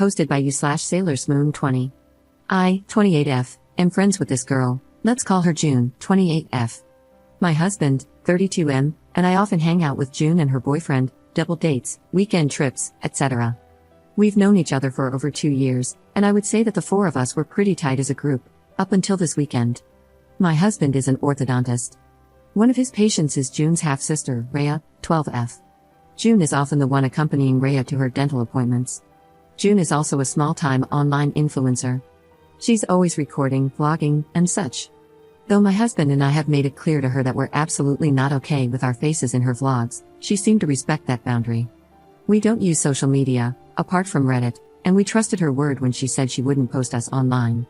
Posted by you/SailorsMoon20. I, 28F, am friends with this girl. Let's call her June, 28F. My husband, 32M, and I often hang out with June and her boyfriend, double dates, weekend trips, etc. We've known each other for over 2 years, and I would say that the four of us were pretty tight as a group, up until this weekend. My husband is an orthodontist. One of his patients is June's half-sister, Rhea, 12F. June is often the one accompanying Rhea to her dental appointments. June is also a small-time online influencer. She's always recording, vlogging, and such. Though my husband and I have made it clear to her that we're absolutely not okay with our faces in her vlogs, she seemed to respect that boundary. We don't use social media, apart from Reddit, and we trusted her word when she said she wouldn't post us online.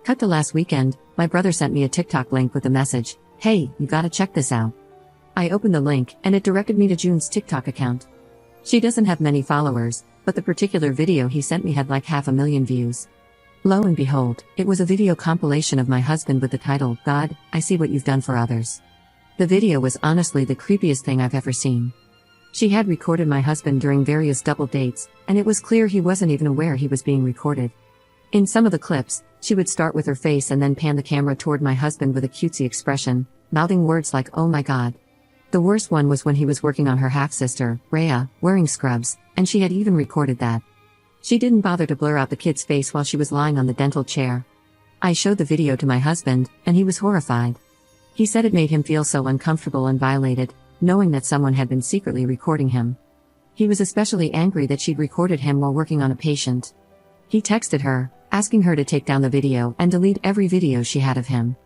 Cut to last weekend, my brother sent me a TikTok link with the message, "Hey, you gotta check this out." I opened the link, and it directed me to June's TikTok account. She doesn't have many followers, but the particular video he sent me had like 500,000 views. Lo and behold, it was a video compilation of my husband with the title, "God, I see what you've done for others." The video was honestly the creepiest thing I've ever seen. She had recorded my husband during various double dates, and it was clear he wasn't even aware he was being recorded. In some of the clips, she would start with her face and then pan the camera toward my husband with a cutesy expression, mouthing words like, "Oh my God." The worst one was when he was working on her half-sister, Rhea, wearing scrubs, and she had even recorded that. She didn't bother to blur out the kid's face while she was lying on the dental chair. I showed the video to my husband, and he was horrified. He said it made him feel so uncomfortable and violated, knowing that someone had been secretly recording him. He was especially angry that she'd recorded him while working on a patient. He texted her, asking her to take down the video and delete every video she had of him.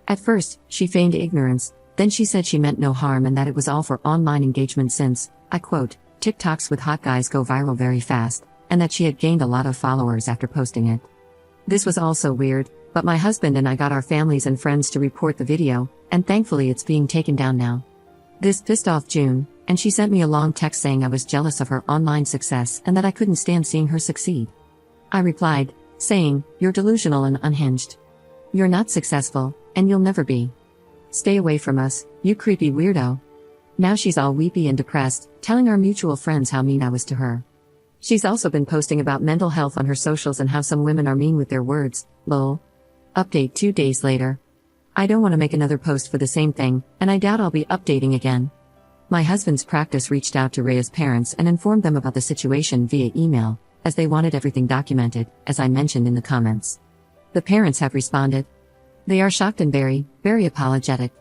At first, she feigned ignorance, then she said she meant no harm and that it was all for online engagement since, I quote, "TikToks with hot guys go viral very fast," and that she had gained a lot of followers after posting it. This was all so weird, but my husband and I got our families and friends to report the video, and thankfully it's being taken down now. This pissed off June, and she sent me a long text saying I was jealous of her online success and that I couldn't stand seeing her succeed. I replied, saying, "You're delusional and unhinged. You're not successful, and you'll never be. Stay away from us, you creepy weirdo." Now she's all weepy and depressed, telling our mutual friends how mean I was to her. She's also been posting about mental health on her socials and how some women are mean with their words, lol. Update 2 days later. I don't want to make another post for the same thing, and I doubt I'll be updating again. My husband's practice reached out to Rhea's parents and informed them about the situation via email, as they wanted everything documented, as I mentioned in the comments. The parents have responded. They are shocked and very, very apologetic.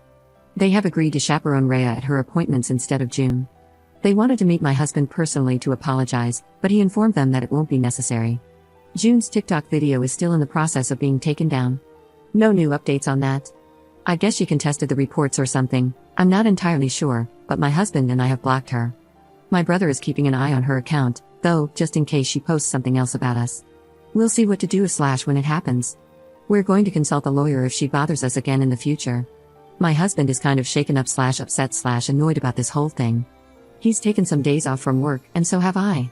They have agreed to chaperone Rhea at her appointments instead of June. They wanted to meet my husband personally to apologize, but he informed them that it won't be necessary. June's TikTok video is still in the process of being taken down. No new updates on that. I guess she contested the reports or something, I'm not entirely sure, but my husband and I have blocked her. My brother is keeping an eye on her account, though, just in case she posts something else about us. We'll see what to do when it happens. We're going to consult a lawyer if she bothers us again in the future. My husband is kind of shaken up /upset /annoyed about this whole thing. He's taken some days off from work, and so have I.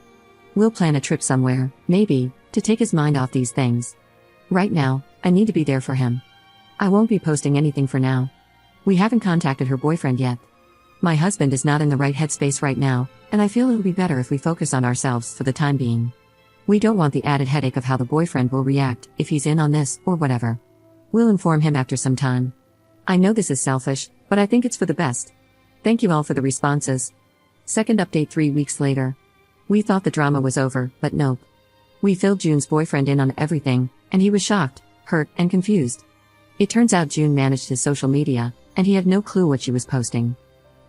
We'll plan a trip somewhere, maybe, to take his mind off these things. Right now, I need to be there for him. I won't be posting anything for now. We haven't contacted her boyfriend yet. My husband is not in the right headspace right now, and I feel it'll be better if we focus on ourselves for the time being. We don't want the added headache of how the boyfriend will react if he's in on this or whatever. We'll inform him after some time. I know this is selfish, but I think it's for the best. Thank you all for the responses. Second update 3 weeks later. We thought the drama was over, but nope. We filled June's boyfriend in on everything, and he was shocked, hurt, and confused. It turns out June managed his social media, and he had no clue what she was posting.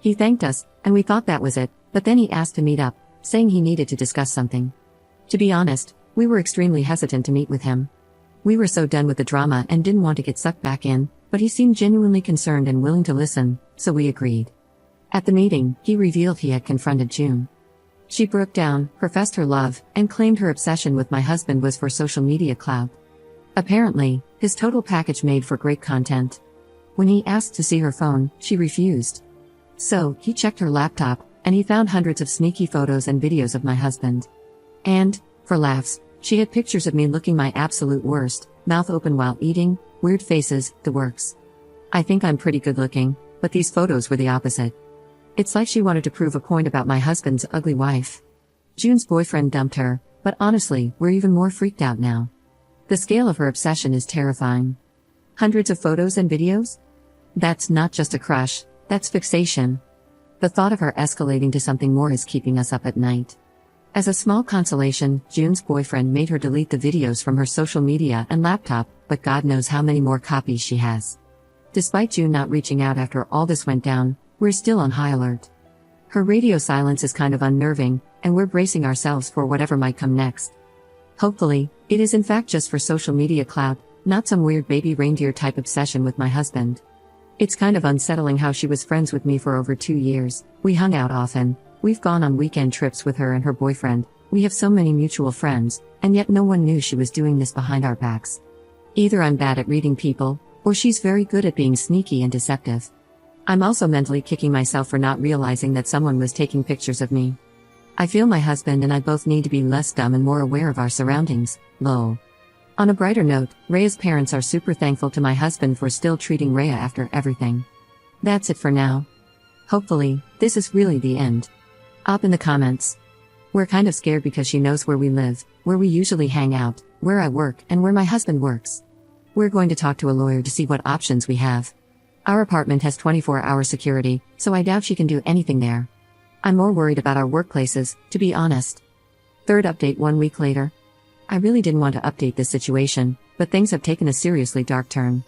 He thanked us, and we thought that was it, but then he asked to meet up, saying he needed to discuss something. To be honest, we were extremely hesitant to meet with him. We were so done with the drama and didn't want to get sucked back in, but he seemed genuinely concerned and willing to listen, so we agreed. At the meeting, he revealed he had confronted June. She broke down, professed her love, and claimed her obsession with my husband was for social media clout. Apparently, his total package made for great content. When he asked to see her phone, she refused. So, he checked her laptop, and he found hundreds of sneaky photos and videos of my husband. And, for laughs, she had pictures of me looking my absolute worst, mouth open while eating, weird faces, the works. I think I'm pretty good looking, but these photos were the opposite. It's like she wanted to prove a point about my husband's ugly wife. June's boyfriend dumped her, But honestly, we're even more freaked out now. The scale of her obsession is terrifying. Hundreds of photos and videos? That's not just a crush, that's fixation. The thought of her escalating to something more is keeping us up at night. As a small consolation, June's boyfriend made her delete the videos from her social media and laptop, but God knows how many more copies she has. Despite June not reaching out after all this went down, we're still on high alert. Her radio silence is kind of unnerving, and we're bracing ourselves for whatever might come next. Hopefully, it is in fact just for social media clout, not some weird baby reindeer type obsession with my husband. It's kind of unsettling how she was friends with me for over 2 years, we hung out often, we've gone on weekend trips with her and her boyfriend, we have so many mutual friends, and yet no one knew she was doing this behind our backs. Either I'm bad at reading people, or she's very good at being sneaky and deceptive. I'm also mentally kicking myself for not realizing that someone was taking pictures of me. I feel my husband and I both need to be less dumb and more aware of our surroundings, lol. On a brighter note, Rhea's parents are super thankful to my husband for still treating Rhea after everything. That's it for now. Hopefully, this is really the end. Up in the comments. We're kind of scared because she knows where we live, where we usually hang out, where I work, and where my husband works. We're going to talk to a lawyer to see what options we have. Our apartment has 24-hour security, so I doubt she can do anything there. I'm more worried about our workplaces, to be honest. Third update 1 week later. I really didn't want to update this situation, but things have taken a seriously dark turn.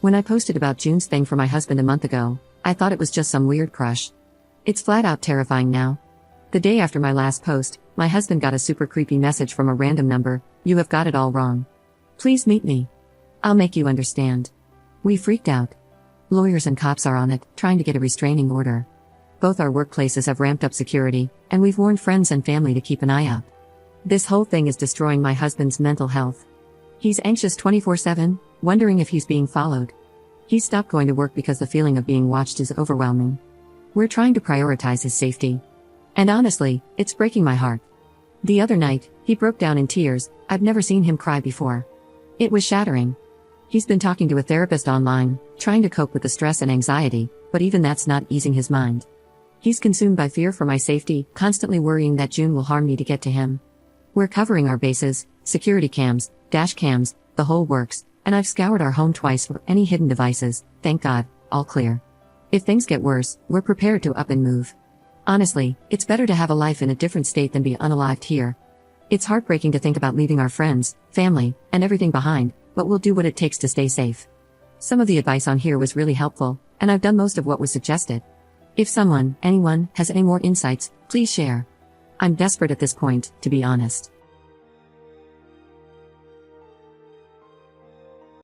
When I posted about June's thing for my husband a month ago, I thought it was just some weird crush. It's flat out terrifying now. The day after my last post, my husband got a super creepy message from a random number, "You have got it all wrong. Please meet me. I'll make you understand." We freaked out. Lawyers and cops are on it, trying to get a restraining order. Both our workplaces have ramped up security, and we've warned friends and family to keep an eye out. This whole thing is destroying my husband's mental health. He's anxious 24/7, wondering if he's being followed. He's stopped going to work because the feeling of being watched is overwhelming. We're trying to prioritize his safety. And honestly, it's breaking my heart. The other night, he broke down in tears. I've never seen him cry before. It was shattering. He's been talking to a therapist online, trying to cope with the stress and anxiety, but even that's not easing his mind. He's consumed by fear for my safety, constantly worrying that June will harm me to get to him. We're covering our bases, security cams, dash cams, the whole works, and I've scoured our home twice for any hidden devices, thank God, all clear. If things get worse, we're prepared to up and move. Honestly, it's better to have a life in a different state than be unalived here. It's heartbreaking to think about leaving our friends, family, and everything behind, but we'll do what it takes to stay safe. Some of the advice on here was really helpful, and I've done most of what was suggested. If anyone, has any more insights, please share. I'm desperate at this point, to be honest.